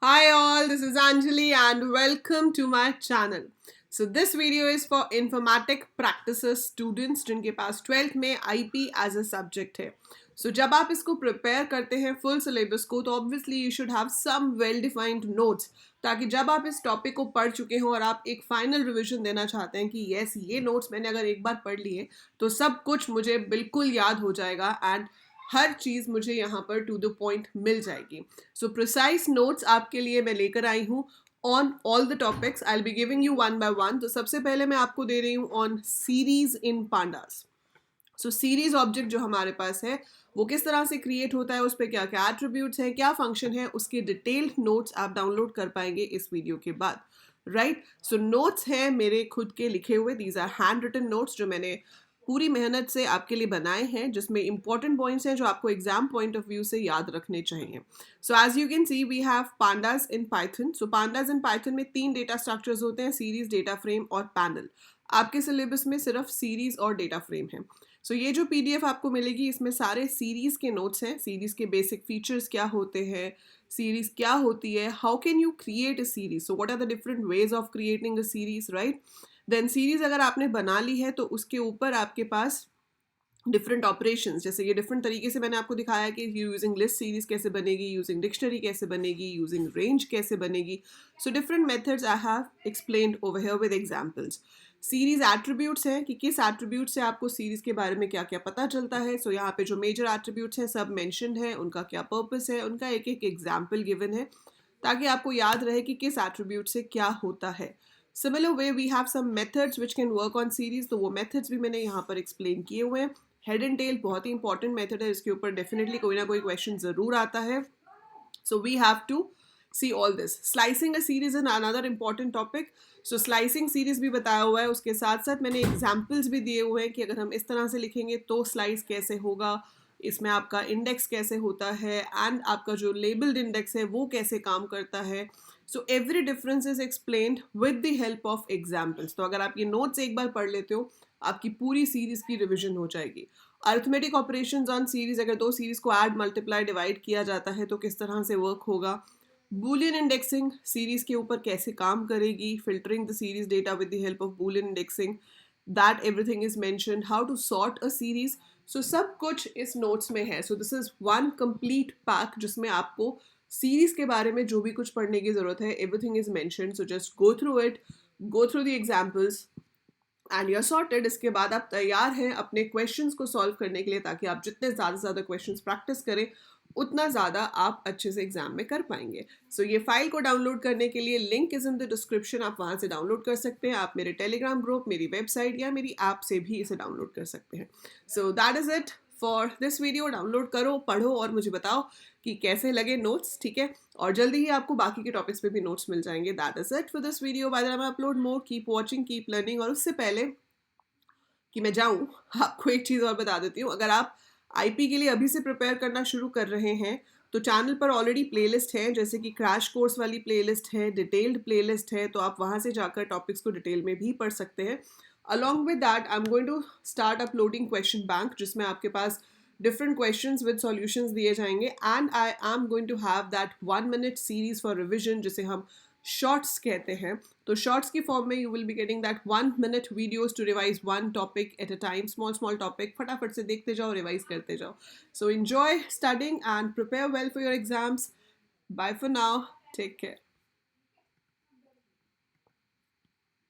Hi all, this is Anjali and welcome to my channel. So this video is for informatic practices students जिनके पास 12th में IP as a subject है. So जब आप इसको prepare करते हैं full syllabus को तो obviously you should have some well defined notes ताकि जब आप इस टॉपिक को पढ़ चुके हो और आप एक फाइनल रिवीजन देना चाहते हैं कि यस ये नोट्स मैंने अगर एक बार पढ़ लिए तो सब कुछ मुझे बिल्कुल याद हो जाएगा एंड हर चीज़ मुझे यहाँ पर टू द पॉइंट मिल जाएगी. सो प्रिसाइज नोट्स आपके लिए मैं लेकर आई हूँ on all the topics. I will be giving you one by one. तो सबसे पहले मैं आपको दे रही हूँ on series in pandas. So series object जो हमारे पास है वो किस तरह से क्रिएट होता है, उस पर क्या क्या एट्रीब्यूट्स हैं, क्या फंक्शन है, उसके डिटेल्ड नोट्स आप डाउनलोड कर पाएंगे इस वीडियो के बाद. राइट. सो नोट्स हैं मेरे खुद के लिखे हुए. These are handwritten notes जो मैंने पूरी मेहनत से आपके लिए बनाए हैं, जिसमें इंपॉर्टेंट पॉइंट्स हैं जो आपको एग्जाम पॉइंट ऑफ व्यू से याद रखने चाहिए. So as you can see we have pandas in Python. So pandas in Python में 3 डेटा स्ट्रक्चर्स होते हैं, सीरीज, डेटा फ्रेम और पैनल. आपके सिलेबस में सिर्फ सीरीज और डेटा फ्रेम है. सो ये जो पीडीएफ आपको मिलेगी इसमें सारे सीरीज के नोट्स हैं. सीरीज के बेसिक फीचर्स क्या होते हैं, सीरीज क्या होती है, how can you create a series, so what are the different ways of creating a series. Right. Then series अगर आपने बना ली है तो उसके ऊपर आपके पास डिफरेंट ऑपरेशंस, जैसे ये डिफरेंट तरीके से मैंने आपको दिखाया कि यूजिंग लिस्ट सीरीज कैसे बनेगी, यूजिंग डिक्शनरी कैसे बनेगी, यूजिंग रेंज कैसे बनेगी. So different methods I have explained over here with examples. Series attributes हैं कि किस एट्रीब्यूट से आपको सीरीज के बारे में क्या क्या पता चलता है. सो यहाँ पे जो मेजर एट्रीब्यूट्स हैं सब मेंशन्ड है, उनका क्या पर्पस है, उनका एक एक एग्जाम्पल गिवन है ताकि आपको याद रहे कि किस एट्रीब्यूट से क्या होता है. Similar way we have some methods which can work on series. तो वो मेथड्स भी मैंने यहाँ पर एक्सप्लेन किए हुए हैं. हेड एंड टेल बहुत ही इंपॉर्टेंट मेथड है, इसके ऊपर डेफिनेटली कोई ना कोई क्वेश्चन जरूर आता है. So we have to see all this. Slicing a series is another important topic. So slicing series भी बताया हुआ है, उसके साथ साथ मैंने एग्जाम्पल्स भी दिए हुए हैं कि अगर हम इस तरह से लिखेंगे तो स्लाइस कैसे होगा, इसमें आपका इंडेक्स कैसे होता है एंड आपका जो लेबल्ड इंडेक्स है वो कैसे काम करता है. So every difference is explained with the help of examples. तो अगर आप ये नोट्स एक बार पढ़ लेते हो आपकी पूरी सीरीज की रिविजन हो जाएगी. अर्थमेटिक ऑपरेशंस ऑन सीरीज, अगर दो सीरीज को ऐड, मल्टीप्लाई, डिवाइड किया जाता है तो किस तरह से वर्क होगा. बूलियन इंडेक्सिंग सीरीज के ऊपर कैसे काम करेगी, filtering the series data with the help of Boolean indexing, that everything is mentioned. How to sort a series. So सब कुछ इस नोट्स में है. So this is one complete pack जिसमें आपको सीरीज के बारे में जो भी कुछ पढ़ने की जरूरत है everything is mentioned. So just go through it, go through the examples and you are sorted. इसके बाद आप तैयार हैं अपने क्वेश्चंस को सॉल्व करने के लिए, ताकि आप जितने ज़्यादा से ज़्यादा क्वेश्चंस प्रैक्टिस करें उतना ज़्यादा आप अच्छे से एग्जाम में कर पाएंगे. सो ये फाइल को डाउनलोड करने के लिए link is in the description. आप वहाँ से डाउनलोड कर सकते हैं. आप मेरे टेलीग्राम ग्रुप, मेरी वेबसाइट या मेरी ऐप से भी इसे डाउनलोड कर सकते हैं. So that is it for this video. Download करो, पढ़ो और मुझे बताओ कि कैसे लगे नोट्स. ठीक है. और जल्दी ही आपको बाकी के टॉपिक्स पे भी नोट्स मिल जाएंगे. That is it for this video. By the time I upload more, keep watching, keep learning. और उससे पहले कि मैं जाऊं आपको एक चीज़ और बता देती हूँ. अगर आप आईपी के लिए अभी से प्रिपेयर करना शुरू कर रहे हैं तो चैनल पर ऑलरेडी प्लेलिस्ट है, जैसे कि क्रैश कोर्स वाली प्लेलिस्ट है, डिटेल्ड प्लेलिस्ट है, तो आप वहाँ से जाकर टॉपिक्स को डिटेल में भी पढ़ सकते हैं. Along with that I am going to start uploading question bank, जिसमें आपके पास डिफरेंट क्वेश्चंस विद सॉल्यूशंस दिए जाएंगे. And I am going to have that 1 minute series for revision, जिसे हम शॉर्ट्स कहते हैं. तो शॉर्ट्स की फॉर्म में you will be getting that 1 minute videos to revise one topic at a time. Small small topic फटाफट से देखते जाओ, रिवाइज करते जाओ. So enjoy studying and prepare well for your exams. Bye for now, take care.